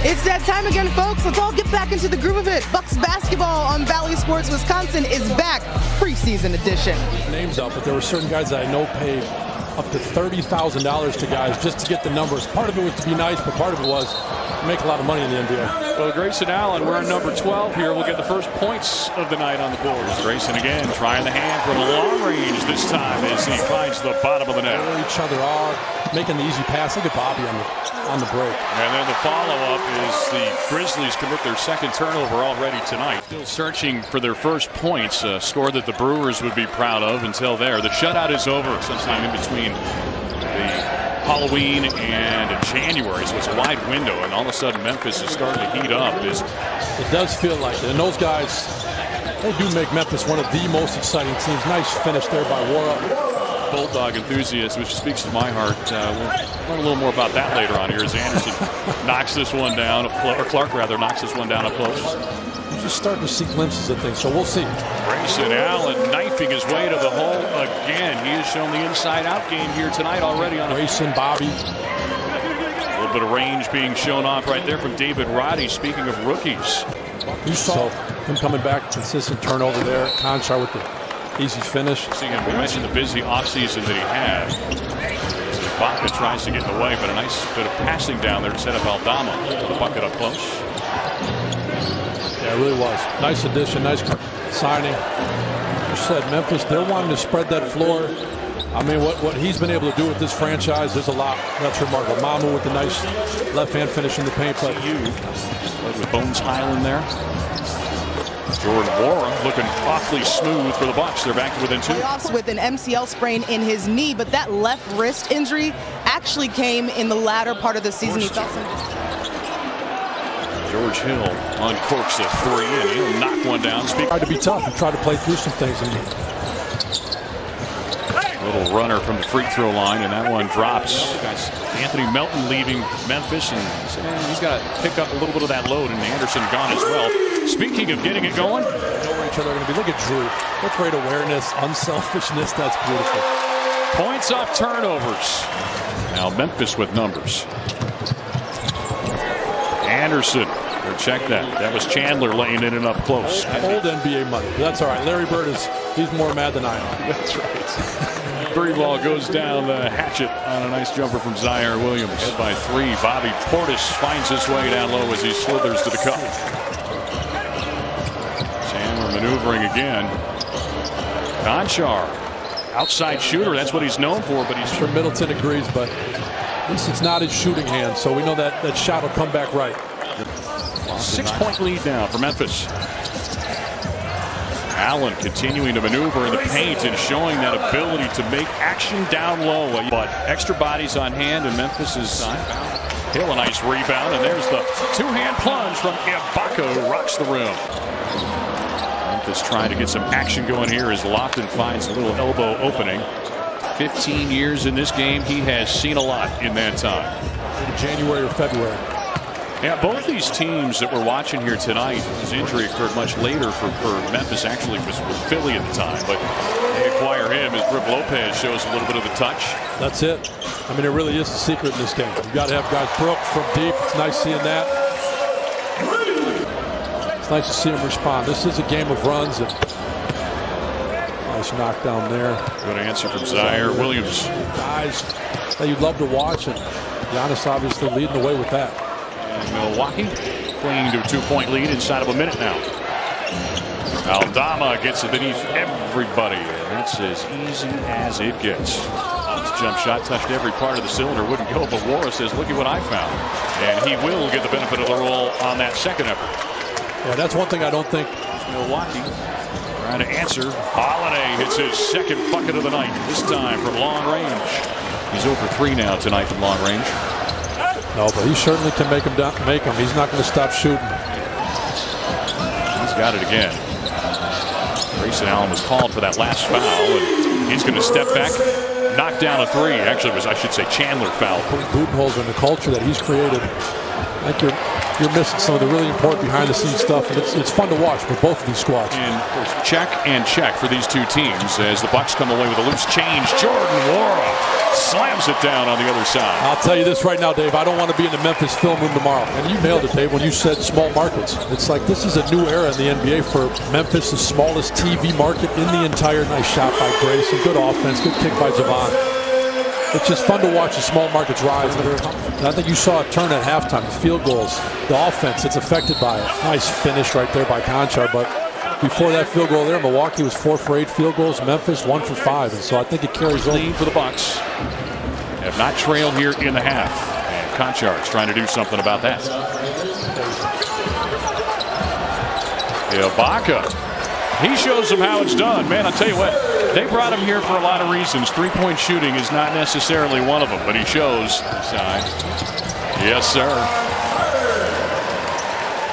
It's that time again, folks. Let's all get back into the groove of it. Bucks basketball on Valley Sports Wisconsin is back, preseason edition. Names up, but there were certain guys that I know paid up to $30,000 to guys just to get the numbers. Part of it was to be nice, but part of it was to make a lot of money in the NBA. Well, Grayson Allen, we're on number 12 here. We'll get the first points of the night on the board. Grayson again, trying the hand from long range this time as he finds the bottom of the net. They each other are making the easy pass. Look at Bobby on the break. And then the follow-up is the Grizzlies commit their second turnover already tonight. Still searching for their first points, a score that the Brewers would be proud of until there. The shutout is over sometime in between the Halloween and January, so it's a wide window, and all of a sudden Memphis is starting to heat up. It does feel like it, and those guys, they do make Memphis one of the most exciting teams. Nice finish there by Wara. Bulldog enthusiast, which speaks to my heart. We'll learn a little more about that later on here as Anderson knocks this one down, or Clark rather knocks this one down up close. We're just starting to see glimpses of things, so we'll see. Grayson Allen knifing his way to the hole again. He has shown the inside-out game here tonight already. On Grayson, Bobby. A little bit of range being shown off right there from David Roddy. Speaking of rookies, you saw him coming back, consistent turnover there. Conchar with the easy finish. We mentioned the busy offseason that he had. Ibaka tries to get in the way, but a nice bit of passing down there to set up Aldama. The bucket up close. Yeah, it really was. Nice addition, nice signing. You said Memphis, they're wanting to spread that floor. I mean, what he's been able to do with this franchise, there's a lot. That's remarkable. Mamu with the nice left-hand finish in the paint play. With Bones Highland there. Jordan Wara looking awfully smooth for the Bucks. They're back to within 2. Playoffs with an MCL sprain in his knee, but that left wrist injury actually came in the latter part of the season. He felt some. George Hill uncorks a 3, and he'll knock one down. Tried to be tough and tried to play through some things. Little runner from the free throw line, and that one drops. Anthony Melton leaving Memphis, and he's got to pick up a little bit of that load, and Anderson gone as well. Speaking of getting it going, know where each other are going to be. Look at Drew. Look, great awareness, unselfishness. That's beautiful. Points off turnovers. Now Memphis with numbers. Anderson. Check that. That was Chandler laying in and up close. Old NBA money. That's all right. Larry Bird he's more mad than I am. That's right. 3 ball goes down the hatchet on a nice jumper from Zaire Williams. Head by 3. Bobby Portis finds his way down low as he slithers to the cup. Chandler maneuvering again. Conchar, outside shooter. That's what he's known for, but he's sure Middleton agrees, but at least it's not his shooting hand, so we know that shot will come back right. 6-point lead now for Memphis. Allen continuing to maneuver in the paint and showing that ability to make action down low. But extra bodies on hand, and Memphis is Hill a nice rebound, and there's the 2-hand plunge from Ibaka, who rocks the rim. Memphis trying to get some action going here as Lofton finds a little elbow opening. 15 years in this game, he has seen a lot in that time. January or February. Yeah, both these teams that we're watching here tonight, his injury occurred much later for Memphis. Actually, was with Philly at the time, but they acquire him as Brook Lopez shows a little bit of the touch. That's it. I mean, it really is the secret in this game. You've got to have guys Brook from deep. It's nice seeing that. It's nice to see him respond. This is a game of runs. And nice knockdown there. Good answer from Zaire Williams. Guys that you'd love to watch, and Giannis obviously leading the way with that. Milwaukee clinging to a 2-point lead inside of a minute now. Aldama gets it beneath everybody. It's as easy as it gets. His jump shot touched every part of the cylinder, wouldn't go, but Wara says, look at what I found. And he will get the benefit of the roll on that second effort. Yeah, that's one thing I don't think. Milwaukee trying to answer. Holiday hits his second bucket of the night, this time from long range. He's over 3 now tonight from long range. No, but he certainly can make him. He's not going to stop shooting. He's got it again. Grayson Allen was called for that last foul, and he's going to step back, knock down a 3. Actually, it was, I should say, Chandler foul. Budenholzer and the culture that he's created. Thank you. you're missing some of the really important behind-the-scenes stuff, and it's fun to watch with both of these squads. And check and check for these two teams as the Bucks come away with a loose change. Jordan Nwora slams it down on the other side. I'll tell you this right now, Dave. I don't want to be in the Memphis film room tomorrow. And you nailed it, Dave, when you said small markets. It's like this is a new era in the NBA for Memphis, the smallest TV market in the entire. Nice shot by Grayson. Good offense. Good kick by Javon. It's just fun to watch the small markets rise. And I think you saw it turn at halftime. The field goals, the offense, it's affected by it. Nice finish right there by Conchar. But before that field goal there, Milwaukee was 4 for 8 field goals. Memphis 1 for 5. And so I think it carries over. Lead for the Bucks. Have not trailed here in the half. And Conchar is trying to do something about that. Ibaka. He shows them how it's done. Man, I'll tell you what, they brought him here for a lot of reasons. Three-point shooting is not necessarily one of them, but he shows. Yes, sir.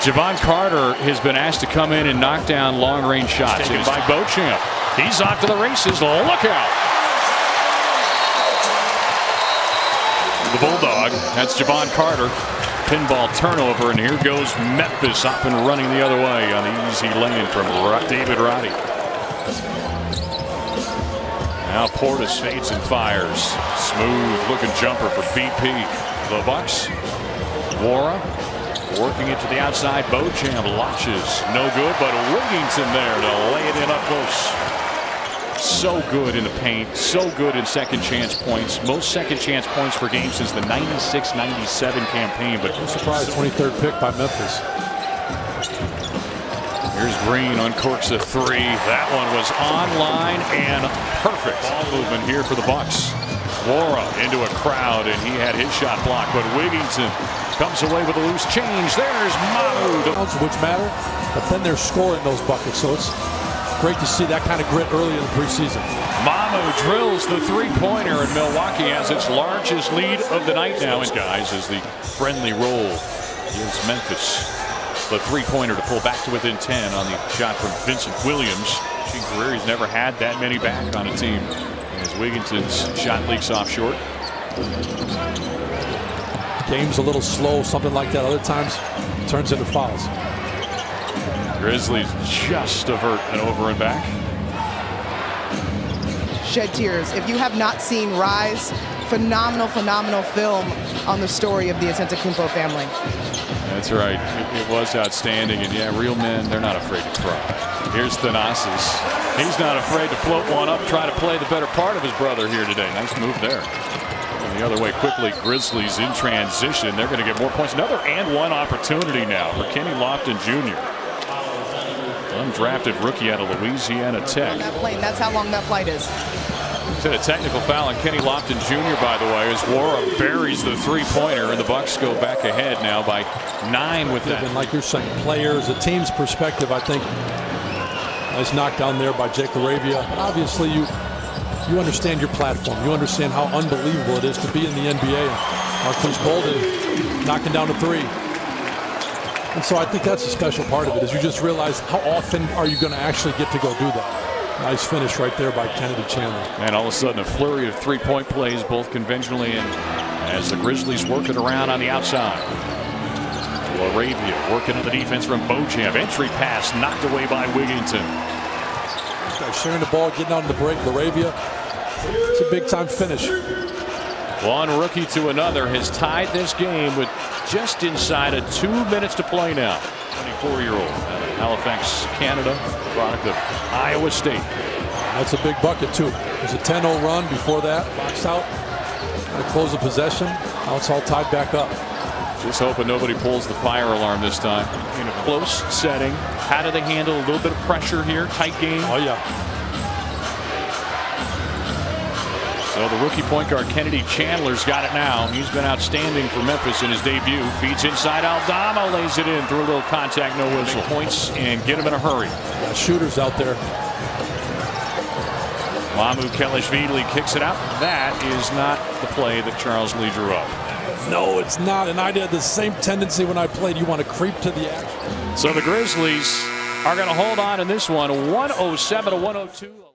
Javon Carter has been asked to come in and knock down long-range shots. Taken by Beauchamp. He's off to the races. Look out. The Bulldog, that's Javon Carter. Pinball turnover, and here goes Memphis up and running the other way on the easy lane from David Roddy. Now Portis fades and fires. Smooth looking jumper for BP. The Bucks. Nwora working it to the outside. Beauchamp launches. No good, but Wigginton there to lay it in up close. So good in the paint, so good in second chance points. Most second chance points per game since the 96-97 campaign. But I'm surprised 23rd pick by Memphis. Here's Green, uncorks a three. That one was online and perfect. Ball movement here for the Bucks. Nwora into a crowd, and he had his shot blocked, but Wigginton comes away with a loose change. There's Mamu. Which matter, but then they're scoring those buckets, so it's great to see that kind of grit early in the preseason. Mamu drills the three-pointer, and Milwaukee has its largest lead of the night now. And guys, as the friendly roll gives Memphis the three-pointer to pull back to within 10 on the shot from Vincent Williams. In career, he's never had that many back on a team. And as Wigginton's shot leaks off short. Game's a little slow, something like that. Other times, it turns into fouls. Grizzlies just avert an over and back. Shed tears. If you have not seen Rise, phenomenal film on the story of the Antetokounmpo family. That's right. It was outstanding. And yeah, real men, they're not afraid to cry. Here's Thanasis. He's not afraid to float one up, try to play the better part of his brother here today. Nice move there. And the other way quickly, Grizzlies in transition. They're going to get more points. Another and one opportunity now for Kenny Lofton Jr. Undrafted rookie out of Louisiana Tech. That's how long that flight is. He's had a technical foul on Kenny Lofton Jr., by the way, as Nwora buries the three-pointer, and the Bucks go back ahead now by 9 with that. And like you're saying, players, a team's perspective, I think, nice knockdown there by Jake Laravia. Obviously, you understand your platform. You understand how unbelievable it is to be in the NBA. Marquise Bolden knocking down a three. And so I think that's a special part of it, is you just realize how often are you going to actually get to go do that. Nice finish right there by Kennedy Chandler. And all of a sudden a flurry of three-point plays, both conventionally and as the Grizzlies work it around on the outside. Laravia working on the defense from Beauchamp. Entry pass knocked away by Wigginton. Sharing the ball, getting out in the break. Laravia, it's a big-time finish. One rookie to another has tied this game with just inside of 2 minutes to play now. 24-year-old Halifax, Canada, product of Iowa State. That's a big bucket, too. There's a 10-0 run before that. Box out. To close the possession. Now it's all tied back up. Just hoping nobody pulls the fire alarm this time. In a close setting. How do they handle a little bit of pressure here? Tight game. Oh, yeah. So the rookie point guard Kennedy Chandler's got it now. He's been outstanding for Memphis in his debut. Feeds inside. Aldama lays it in through a little contact, no whistle. Points and get him in a hurry. Yeah, shooters out there. Mamu Kelishvili kicks it out. That is not the play that Charles Lee drew up. No, it's not. And I had the same tendency when I played. You want to creep to the action. So the Grizzlies are going to hold on in this one, 107-102.